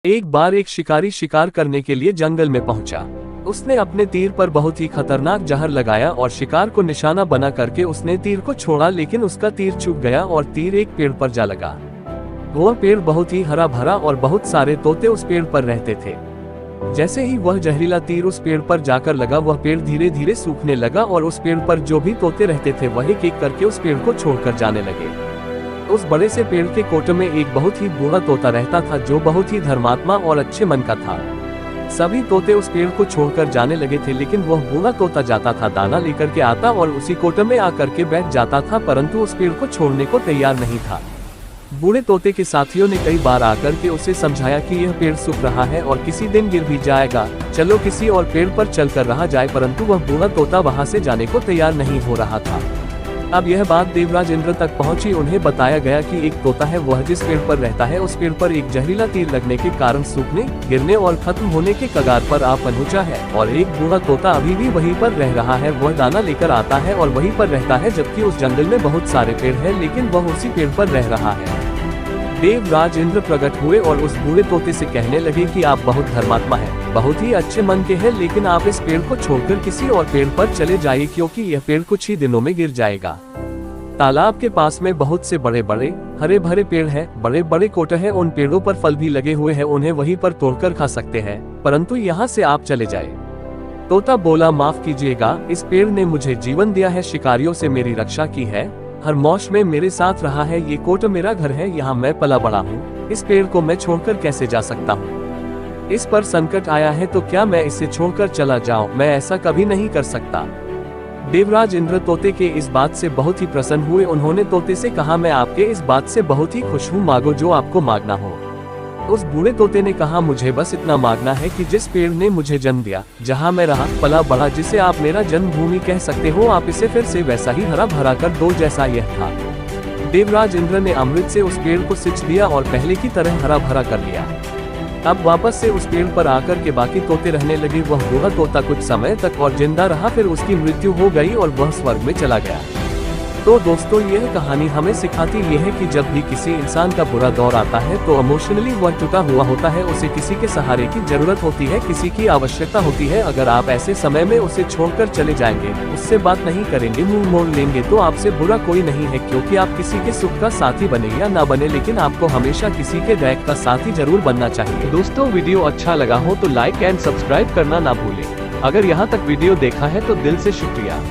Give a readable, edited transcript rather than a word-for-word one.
एक बार एक शिकारी शिकार करने के लिए जंगल में पहुंचा। उसने अपने तीर पर बहुत ही खतरनाक जहर लगाया और शिकार को निशाना बना करके उसने तीर को छोड़ा, लेकिन उसका तीर चूक गया और तीर एक पेड़ पर जा लगा। वह पेड़ बहुत ही हरा भरा और बहुत सारे तोते उस पेड़ पर रहते थे। जैसे ही वह जहरीला तीर उस पेड़ पर जाकर लगा, वह पेड़ धीरे धीरे सूखने लगा और उस पेड़ पर जो भी तोते रहते थे वह एक एक करके उस पेड़ को छोड़कर जाने लगे। उस बड़े से पेड़ के कोटे में एक बहुत ही बूढ़ा तोता रहता था, जो बहुत ही धर्मात्मा और अच्छे मन का था। सभी तोते उस पेड़ को छोड़कर जाने लगे थे, लेकिन वह बूढ़ा तोता जाता था, दाना लेकर के आता और उसी कोटे में आकर के बैठ जाता था, परंतु उस पेड़ को छोड़ने को तैयार नहीं था। बूढ़े तोते के साथियों ने कई बार आकर के उसे समझाया कि यह पेड़ सूख रहा है और किसी दिन गिर भी जाएगा, चलो किसी और पेड़ पर चलकर रहा जाए, परंतु वह बूढ़ा तोता वहां से जाने को तैयार नहीं हो रहा था। अब यह बात देवराज इंद्र तक पहुंची। उन्हें बताया गया कि एक तोता है, वह जिस पेड़ पर रहता है उस पेड़ पर एक जहरीला तीर लगने के कारण सूखने, गिरने और खत्म होने के कगार पर आ पहुंचा है, और एक बूढ़ा तोता अभी भी वहीं पर रह रहा है। वह दाना लेकर आता है और वहीं पर रहता है, जबकि उस जंगल में बहुत सारे पेड़ हैं, लेकिन वह उसी पेड़ पर रह रहा है। देवराज इंद्र प्रकट हुए और उस बूढ़े तोते से कहने लगे कि आप बहुत धर्मात्मा हैं, बहुत ही अच्छे मन के हैं, लेकिन आप इस पेड़ को छोड़कर किसी और पेड़ पर चले जाइए, क्योंकि यह पेड़ कुछ ही दिनों में गिर जाएगा। तालाब के पास में बहुत से बड़े बड़े हरे भरे पेड़ हैं, बड़े बड़े कोटे हैं, उन पेड़ों पर फल भी लगे हुए हैं, उन्हें वहीं पर तोड़कर खा सकते हैं, परंतु यहाँ से आप चले जाए। तोता बोला, माफ कीजिएगा, इस पेड़ ने मुझे जीवन दिया है, शिकारियों से मेरी रक्षा की है, हर मौसम में मेरे साथ रहा है, ये कोट मेरा घर है, यहाँ मैं पला बड़ा हूँ, इस पेड़ को मैं छोड़कर कैसे जा सकता हूँ? इस पर संकट आया है तो क्या मैं इसे छोड़कर चला जाऊं? मैं ऐसा कभी नहीं कर सकता। देवराज इंद्र तोते के इस बात से बहुत ही प्रसन्न हुए। उन्होंने तोते से कहा, मैं आपके इस बात से बहुत ही खुश हूँ, मांगो जो आपको मांगना हो। उस बूढ़े तोते ने कहा, मुझे बस इतना मांगना है कि जिस पेड़ ने मुझे जन्म दिया, जहाँ मैं रहा पला बड़ा, जिसे आप मेरा जन्मभूमि कह सकते हो, आप इसे फिर से वैसा ही हरा भरा कर दो जैसा यह था। देवराज इंद्र ने अमृत से उस पेड़ को सिंच दिया और पहले की तरह हरा भरा कर लिया। अब वापस से उस पेड़ पर आकर के बाकी तोते रहने लगे। वह बूढ़ा तोता कुछ समय तक और जिंदा रहा, फिर उसकी मृत्यु हो गई और वह स्वर्ग में चला गया। तो दोस्तों, यह कहानी हमें सिखाती ये है कि जब भी किसी इंसान का बुरा दौर आता है तो इमोशनली वह टूटा हुआ होता है, उसे किसी के सहारे की जरूरत होती है, किसी की आवश्यकता होती है। अगर आप ऐसे समय में उसे छोड़कर चले जाएंगे, उससे बात नहीं करेंगे, मुंह मोड़ लेंगे, तो आपसे बुरा कोई नहीं है, क्योंकि आप किसी के सुख का साथी बने या ना बने, लेकिन आपको हमेशा किसी के दुख का साथी जरूर बनना चाहिए। दोस्तों, वीडियो अच्छा लगा हो तो लाइक एंड सब्सक्राइब करना ना भूलें। अगर यहाँ तक वीडियो देखा है तो दिल से शुक्रिया।